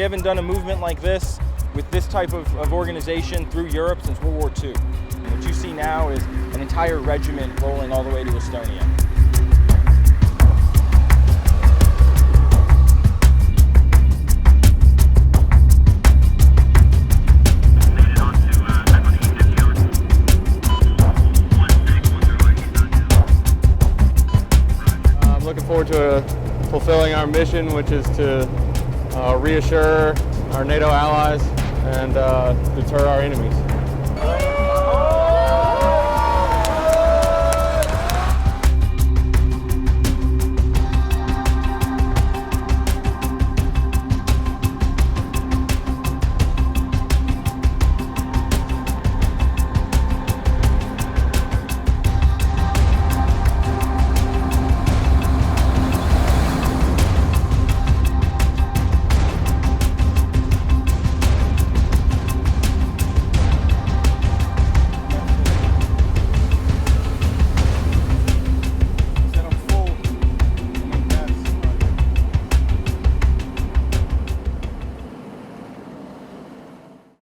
haven't done a movement like this with this type of organization through Europe since World War II. And what you see now is an entire regiment rolling all the way to Estonia. Looking forward to fulfilling our mission, which is to reassure our NATO allies and deter our enemies.